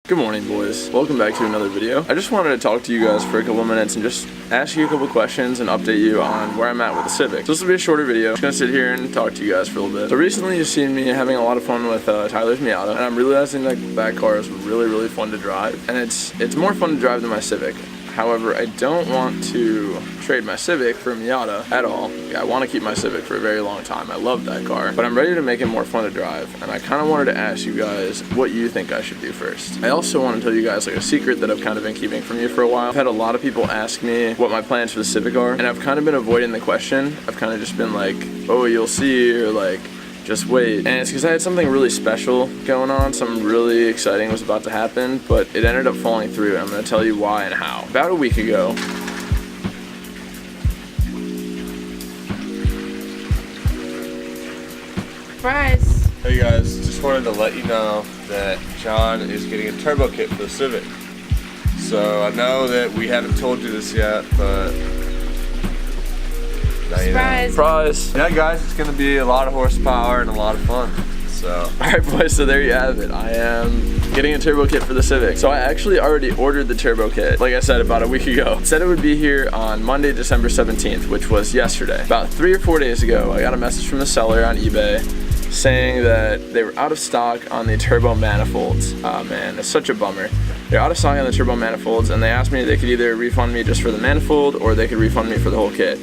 Good morning, boys. Welcome back to another video. I just wanted to talk to you guys for a couple minutes and just ask you a couple questions and update you on where I'm at with the Civic. So this will be a shorter video. I'm just gonna sit here and talk to you guys for a little bit. So recently you've seen me having a lot of fun with Tyler's Miata, and I'm realizing that that car is really fun to drive, and it's more fun to drive than my Civic. However, I don't want to trade my Civic for a Miata at all. I want to keep my Civic for a very long time. I love that car, but I'm ready to make it more fun to drive, and I kind of wanted to ask you guys what you think I should do first. I also want to tell you guys like a secret that I've kind of been keeping from you for a while. I've had a lot of people ask me what my plans for the Civic are, and I've kind of been avoiding the question. I've kind of just been like, oh, you'll see, or like, just wait. And it's because I had something really special going on, something really exciting was about to happen, but it ended up falling through, and I'm going to tell you why and how. About a week ago, Surprise! Hey guys, just wanted to let you know that John is getting a turbo kit for the Civic. So I know that we haven't told you this yet, but now you know. Surprise! Yeah guys, it's going to be a lot of horsepower and a lot of fun. So alright boys, so there you have it. I am getting a turbo kit for the Civic. So I actually already ordered the turbo kit, like I said, about a week ago. It said it would be here on Monday, December 17th, which was yesterday. About 3 or 4 days ago, I got a message from the seller on eBay saying that they were out of stock on the turbo manifolds. Oh man, it's such a bummer. They're out of stock on the turbo manifolds, and they asked me if they could either refund me just for the manifold or they could refund me for the whole kit.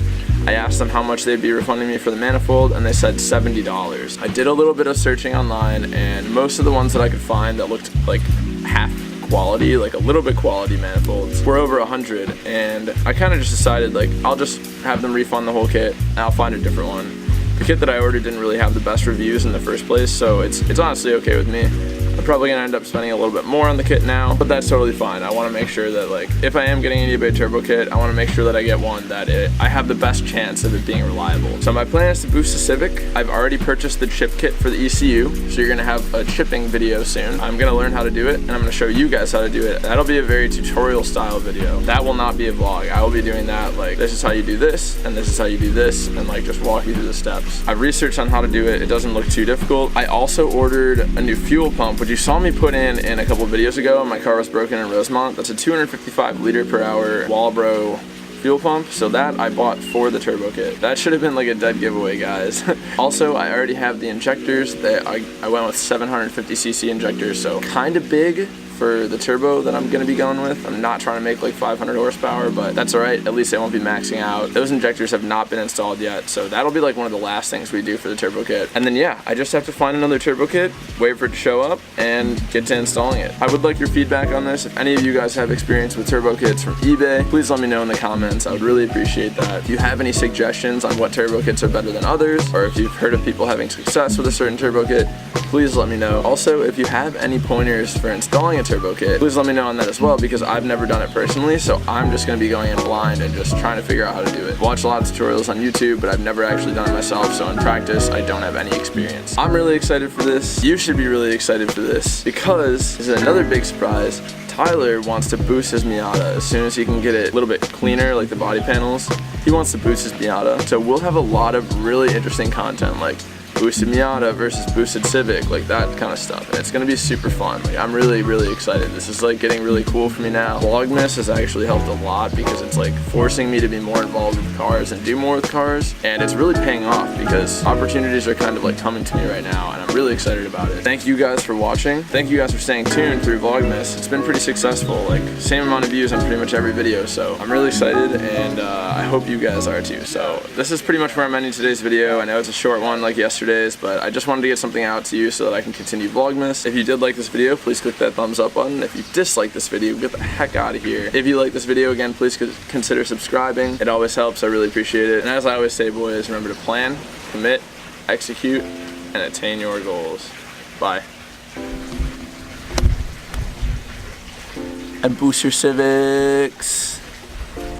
I asked them how much they'd be refunding me for the manifold, and they said $70. I did a little bit of searching online, and most of the ones that I could find that looked like half quality, like a little bit quality manifolds, were over 100, and I kind of just decided like I'll just have them refund the whole kit and I'll find a different one. The kit that I ordered didn't really have the best reviews in the first place, so it's honestly okay with me. I'm probably gonna end up spending a little bit more on the kit now, but that's totally fine. I wanna make sure that like, if I am getting an eBay turbo kit, I wanna make sure that I get one that I have the best chance of it being reliable. So my plan is to boost the Civic. I've already purchased the chip kit for the ECU, so you're gonna have a chipping video soon. I'm gonna learn how to do it, and I'm gonna show you guys how to do it. That'll be a very tutorial style video. That will not be a vlog. I will be doing that like, this is how you do this, and this is how you do this, and like just walk you through the steps. I've researched on how to do it. It doesn't look too difficult. I also ordered a new fuel pump, which you saw me put in a couple videos ago. My car was broken in Rosemont. That's a 255 liter per hour Walbro fuel pump, so that I bought for the turbo kit. That should have been like a dead giveaway, guys. Also, I already have the injectors. I went with 750cc injectors, so kind of big for the turbo that I'm gonna be going with. I'm not trying to make like 500 horsepower, but that's all right. At least they won't be maxing out. Those injectors have not been installed yet, so that'll be like one of the last things we do for the turbo kit. And then yeah, I just have to find another turbo kit, wait for it to show up, and get to installing it. I would like your feedback on this. If any of you guys have experience with turbo kits from eBay, please let me know in the comments. I would really appreciate that. If you have any suggestions on what turbo kits are better than others, or if you've heard of people having success with a certain turbo kit, please let me know. Also, if you have any pointers for installing a turbo kit, please let me know on that as well, because I've never done it personally, so I'm just going to be going in blind and just trying to figure out how to do it. Watch a lot of tutorials on YouTube, but I've never actually done it myself, so in practice, I don't have any experience. I'm really excited for this. You should be really excited for this, because this is another big surprise. Tyler wants to boost his Miata as soon as he can get it a little bit cleaner, like the body panels. He wants to boost his Miata, so we'll have a lot of really interesting content, like boosted Miata versus boosted Civic, like that kind of stuff, and it's gonna be super fun. Like, I'm really excited. This is like getting really cool for me now. Vlogmas has actually helped a lot because it's like forcing me to be more involved with cars and do more with cars, and it's really paying off because opportunities are kind of like coming to me right now, and I'm really excited about it. Thank you guys for watching. Thank you guys for staying tuned through Vlogmas. It's been pretty successful, like same amount of views on pretty much every video, so I'm really excited, and I hope you guys are too. So this is pretty much where I'm ending today's video. I know it's a short one like yesterday, but I just wanted to get something out to you so that I can continue Vlogmas. If you did like this video, please click that thumbs up button. If you disliked this video, get the heck out of here. If you like this video, again, please consider subscribing. It always helps. I really appreciate it. And as I always say, boys, remember to plan, commit, execute, and attain your goals. Bye. And boost your Civics.